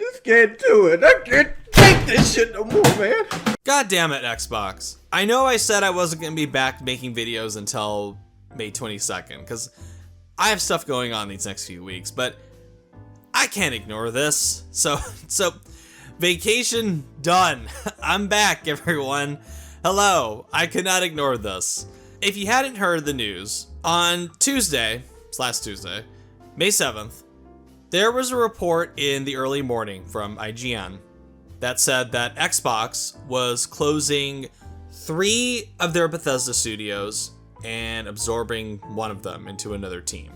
just can't do it. I can't take this shit no more, man. God damn it, Xbox. I know I said I wasn't going to be back making videos until May 22nd, because I have stuff going on these next few weeks, but I can't ignore this. So vacation done. I'm back, everyone. Hello. I could not ignore this. If you hadn't heard the news, on last Tuesday, May 7th, there was a report in the early morning from IGN that said that Xbox was closing 3 of their Bethesda studios and absorbing one of them into another team.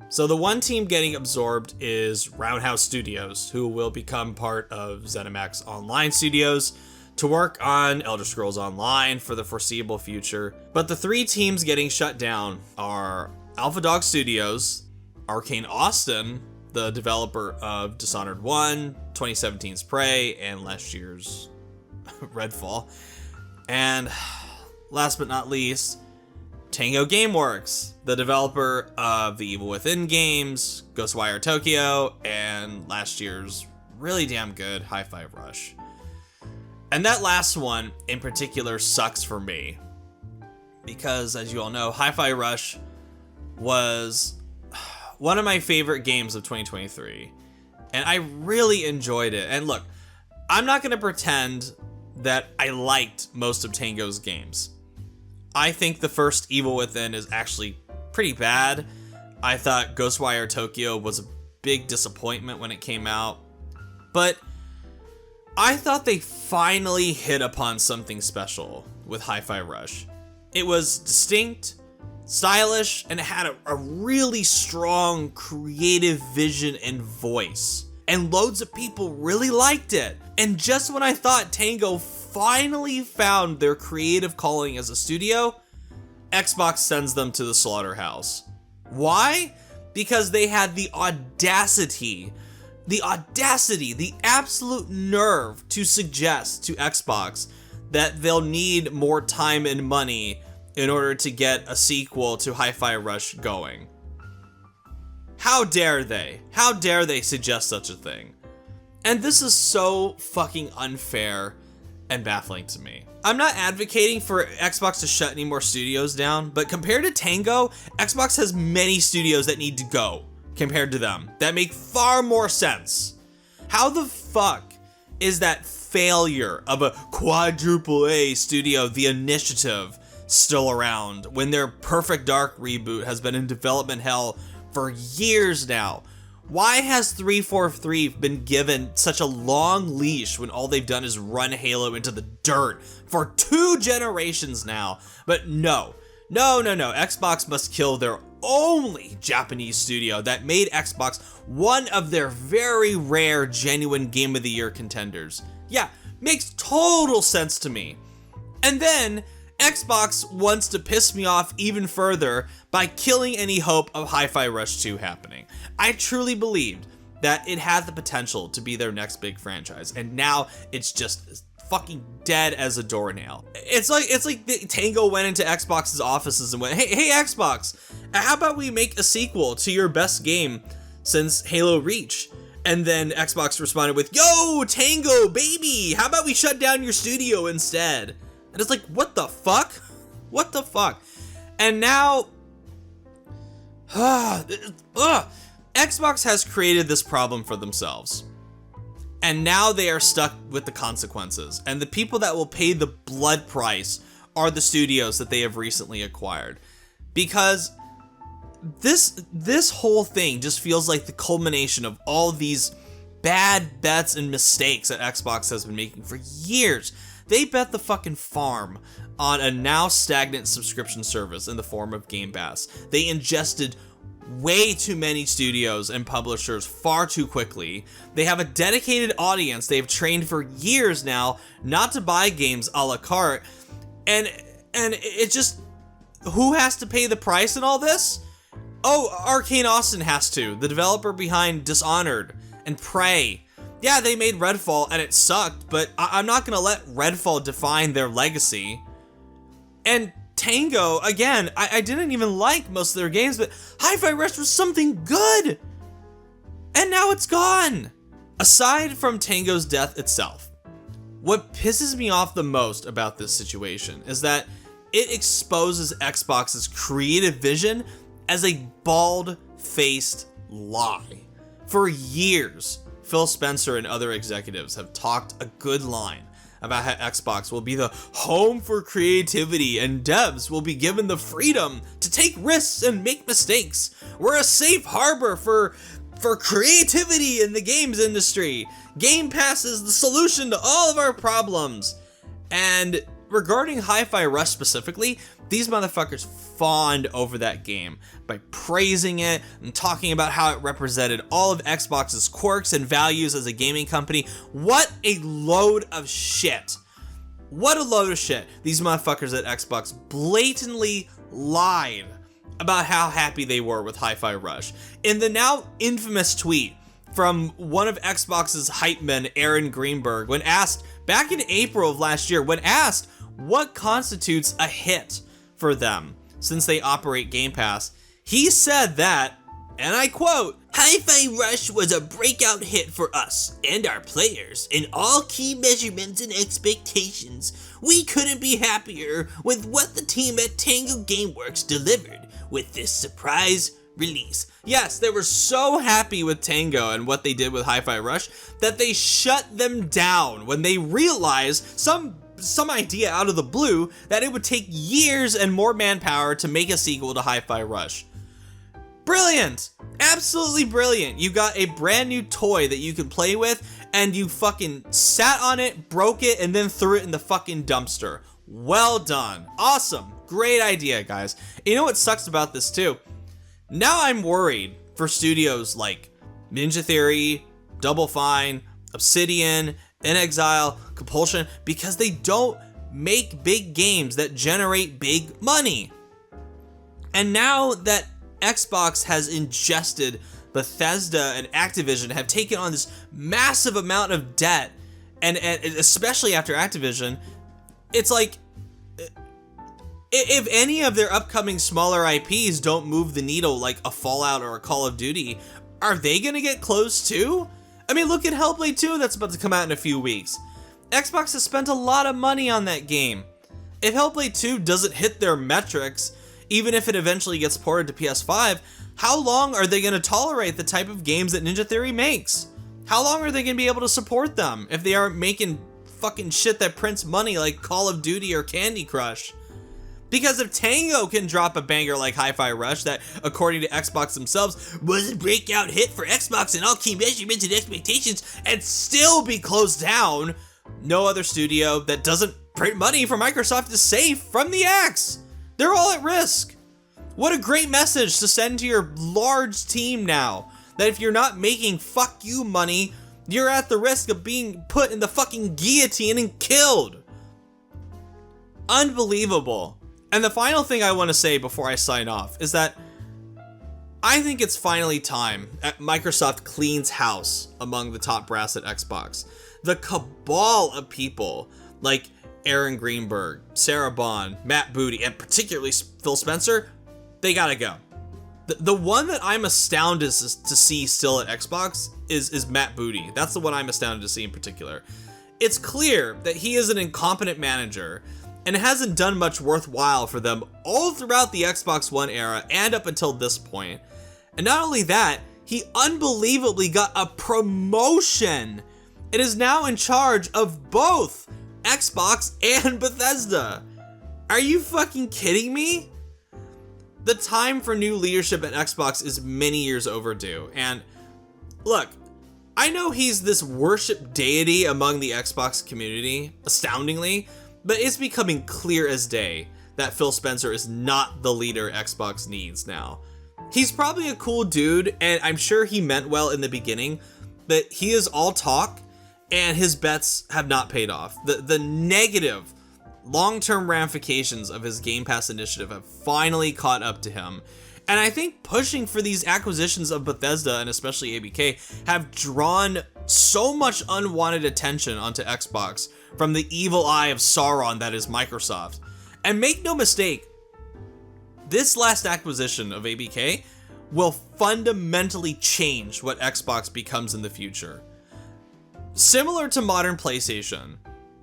So the one team getting absorbed is Roundhouse Studios, who will become part of ZeniMax Online Studios to work on Elder Scrolls Online for the foreseeable future. But the 3 teams getting shut down are Alpha Dog Studios, Arcane Austin, the developer of Dishonored 1, 2017's Prey, and last year's Redfall. And last but not least, Tango Gameworks, the developer of the Evil Within games, Ghostwire Tokyo, and last year's really damn good Hi-Fi Rush. And that last one in particular sucks for me, because as you all know, Hi-Fi Rush was one of my favorite games of 2023, and I really enjoyed it. And look, I'm not going to pretend that I liked most of Tango's games. I think the first Evil Within is actually pretty bad. I thought Ghostwire Tokyo was a big disappointment when it came out, but I thought they finally hit upon something special with Hi-Fi Rush. It was distinct, stylish, and it had a really strong creative vision and voice. And loads of people really liked it. And just when I thought Tango finally found their creative calling as a studio, Xbox sends them to the slaughterhouse. Why? Because they had the audacity, the absolute nerve to suggest to Xbox that they'll need more time and money in order to get a sequel to Hi-Fi Rush going. How dare they? How dare they suggest such a thing? And this is so fucking unfair and baffling to me. I'm not advocating for Xbox to shut any more studios down, but compared to Tango, Xbox has many studios that need to go compared to them that make far more sense. How the fuck is that failure of a quadruple A studio, The Initiative, still around when their Perfect Dark reboot has been in development hell for years now? Why has 343 been given such a long leash when all they've done is run Halo into the dirt for 2 generations now? But no, Xbox must kill their only Japanese studio that made Xbox one of their very rare genuine Game of the Year contenders. Yeah, makes total sense to me. And then Xbox wants to piss me off even further by killing any hope of Hi-Fi Rush 2 happening. I truly believed that it had the potential to be their next big franchise, and now it's just fucking dead as a doornail. It's like Tango went into Xbox's offices and went, hey Xbox, how about we make a sequel to your best game since Halo Reach? And then Xbox responded with, yo, Tango, baby, how about we shut down your studio instead? And it's like, what the fuck? What the fuck? And now, Xbox has created this problem for themselves. And now they are stuck with the consequences. And the people that will pay the blood price are the studios that they have recently acquired. Because this whole thing just feels like the culmination of all these bad bets and mistakes that Xbox has been making for years. They bet the fucking farm on a now stagnant subscription service in the form of Game Pass. They ingested way too many studios and publishers far too quickly. They have a dedicated audience they've trained for years now not to buy games a la carte. And it just, who has to pay the price in all this? Oh, Arcane Austin has to, the developer behind Dishonored and Prey. Yeah, they made Redfall and it sucked, but I'm not gonna let Redfall define their legacy. And Tango, again, I didn't even like most of their games, but Hi-Fi Rush was something good! And now it's gone! Aside from Tango's death itself, what pisses me off the most about this situation is that it exposes Xbox's creative vision as a bald-faced lie. For years, Phil Spencer and other executives have talked a good line about how Xbox will be the home for creativity and devs will be given the freedom to take risks and make mistakes. We're a safe harbor for creativity in the games industry. Game Pass is the solution to all of our problems. And regarding Hi-Fi Rush specifically, these motherfuckers fawned over that game by praising it and talking about how it represented all of Xbox's quirks and values as a gaming company. What a load of shit. What a load of shit. These motherfuckers at Xbox blatantly lied about how happy they were with Hi-Fi Rush. In the now infamous tweet from one of Xbox's hype men, Aaron Greenberg, when asked back in April of last year, when asked what constitutes a hit for them since they operate Game Pass, he said that, and I quote, "Hi-Fi Rush was a breakout hit for us and our players in all key measurements and expectations. We couldn't be happier with what the team at Tango Gameworks delivered with this surprise release." Yes, they were so happy with Tango and what they did with Hi-Fi Rush that they shut them down when they realized some idea out of the blue that it would take years and more manpower to make a sequel to Hi-Fi Rush. Brilliant! Absolutely brilliant. You got a brand new toy that you can play with and you fucking sat on it, broke it, and then threw it in the fucking dumpster. Well done. Awesome. Great idea, guys. You know what sucks about this too? Now I'm worried for studios like Ninja Theory, Double Fine, Obsidian, inXile, Compulsion, because they don't make big games that generate big money. And now that Xbox has ingested Bethesda and Activision, have taken on this massive amount of debt, and especially after Activision, it's like, if any of their upcoming smaller IPs don't move the needle like a Fallout or a Call of Duty, are they gonna get close too? I mean, look at Hellblade 2 that's about to come out in a few weeks. Xbox has spent a lot of money on that game. If Hellblade 2 doesn't hit their metrics, even if it eventually gets ported to PS5, how long are they going to tolerate the type of games that Ninja Theory makes? How long are they going to be able to support them if they aren't making fucking shit that prints money like Call of Duty or Candy Crush? Because if Tango can drop a banger like Hi-Fi Rush that, according to Xbox themselves, was a breakout hit for Xbox in all key measurements and expectations and still be closed down, no other studio that doesn't print money for Microsoft is safe from the axe. They're all at risk. What a great message to send to your large team now, that if you're not making fuck you money, you're at the risk of being put in the fucking guillotine and killed. Unbelievable. And the final thing I want to say before I sign off is that I think it's finally time that Microsoft cleans house among the top brass at Xbox. The cabal of people like Aaron Greenberg, Sarah Bond, Matt Booty, and particularly Phil Spencer, they gotta go. The one that I'm astounded to see still at Xbox is Matt Booty. That's the one I'm astounded to see in particular. It's clear that he is an incompetent manager and hasn't done much worthwhile for them all throughout the Xbox One era and up until this point. And not only that, he unbelievably got a promotion and is now in charge of both Xbox and Bethesda. Are you fucking kidding me? The time for new leadership at Xbox is many years overdue. And look, I know he's this worship deity among the Xbox community, astoundingly, but it's becoming clear as day that Phil Spencer is not the leader Xbox needs now. He's probably a cool dude, and I'm sure he meant well in the beginning, but he is all talk, and his bets have not paid off. The negative long-term ramifications of his Game Pass initiative have finally caught up to him. And I think pushing for these acquisitions of Bethesda and especially ABK have drawn so much unwanted attention onto Xbox from the evil eye of Sauron that is Microsoft. And make no mistake, this last acquisition of ABK will fundamentally change what Xbox becomes in the future. similar to modern PlayStation,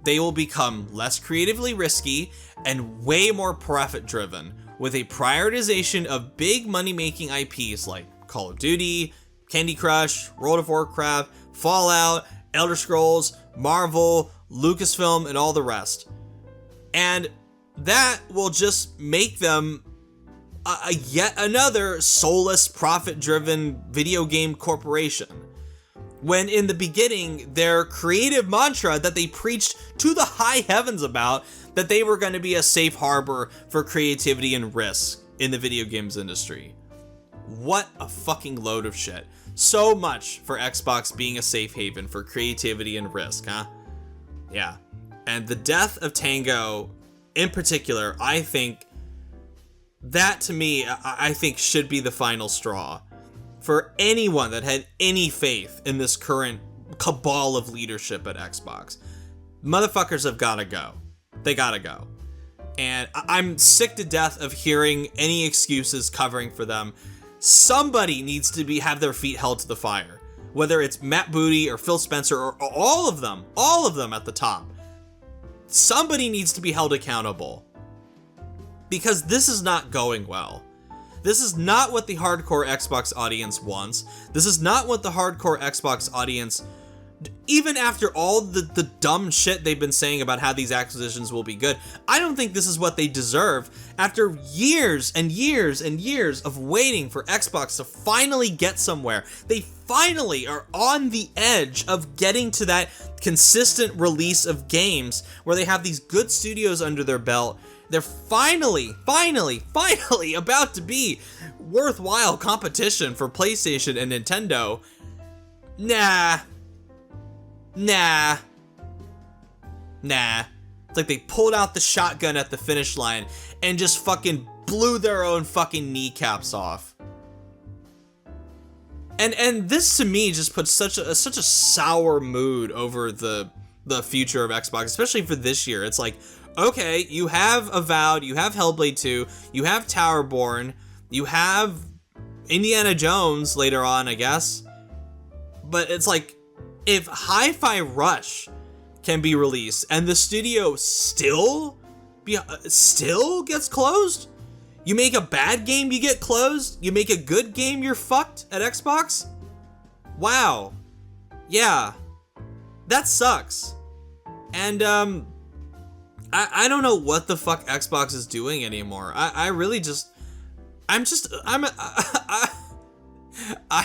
they will become less creatively risky and way more profit driven, with a prioritization of big money making IPs like Call of Duty, Candy Crush, World of Warcraft, Fallout, Elder Scrolls, Marvel, Lucasfilm, and all the rest. And that will just make them a yet another soulless, profit-driven video game corporation. When in the beginning, their creative mantra that they preached to the high heavens about, that they were going to be a safe harbor for creativity and risk in the video games industry. What a fucking load of shit. So much for Xbox being a safe haven for creativity and risk, huh? Yeah. And the death of Tango, in particular, I think that, to me, I think should be the final straw for anyone that had any faith in this current cabal of leadership at Xbox. Motherfuckers have gotta go. They gotta go. And I'm sick to death of hearing any excuses covering for them. Somebody needs to have their feet held to the fire. Whether it's Matt Booty or Phil Spencer or all of them at the top. Somebody needs to be held accountable. Because this is not going well. This is not what the hardcore Xbox audience wants. This is not what the hardcore Xbox audience, even after all the dumb shit they've been saying about how these acquisitions will be good, I don't think this is what they deserve after years and years and years of waiting for Xbox to finally get somewhere. They finally are on the edge of getting to that consistent release of games where they have these good studios under their belt. They're finally about to be worthwhile competition for PlayStation and Nintendo. Nah. It's like they pulled out the shotgun at the finish line and just fucking blew their own fucking kneecaps off. And this to me just puts such a sour mood over the future of Xbox, especially for this year. It's like, okay, you have Avowed, you have Hellblade 2, you have Towerborn, you have Indiana Jones later on, I guess. But it's like, if Hi-Fi Rush can be released and the studio still gets closed, you make a bad game, you get closed, you make a good game, you're fucked at Xbox? Wow. Yeah. That sucks. And, I don't know what the fuck Xbox is doing anymore. I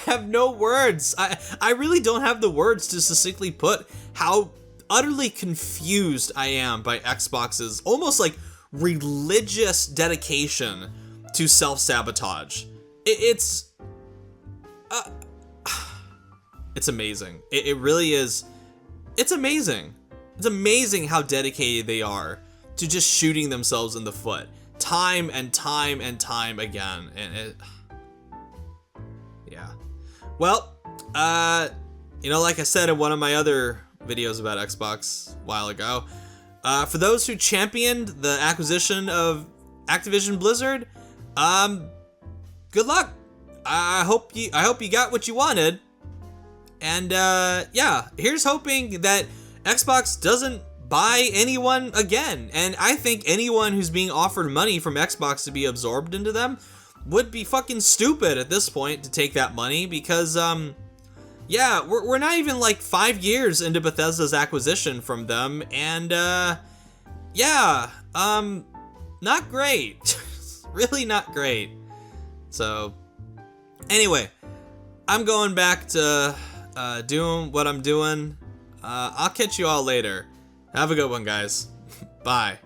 have no words. I really don't have the words to succinctly put how utterly confused I am by Xbox's almost like religious dedication to self-sabotage. It's amazing. It really is. It's amazing. It's amazing how dedicated they are to just shooting themselves in the foot time and time and time again. And yeah. Well, like I said in one of my other videos about Xbox a while ago, for those who championed the acquisition of Activision Blizzard, good luck. I hope you got what you wanted. And yeah, here's hoping that Xbox doesn't buy anyone again. And I think anyone who's being offered money from Xbox to be absorbed into them would be fucking stupid at this point to take that money, because yeah, we're not even like 5 years into Bethesda's acquisition from them, and yeah, not great. Really not great. So anyway, I'm going back to doing what I'm doing. I'll catch you all later. Have a good one, guys. Bye.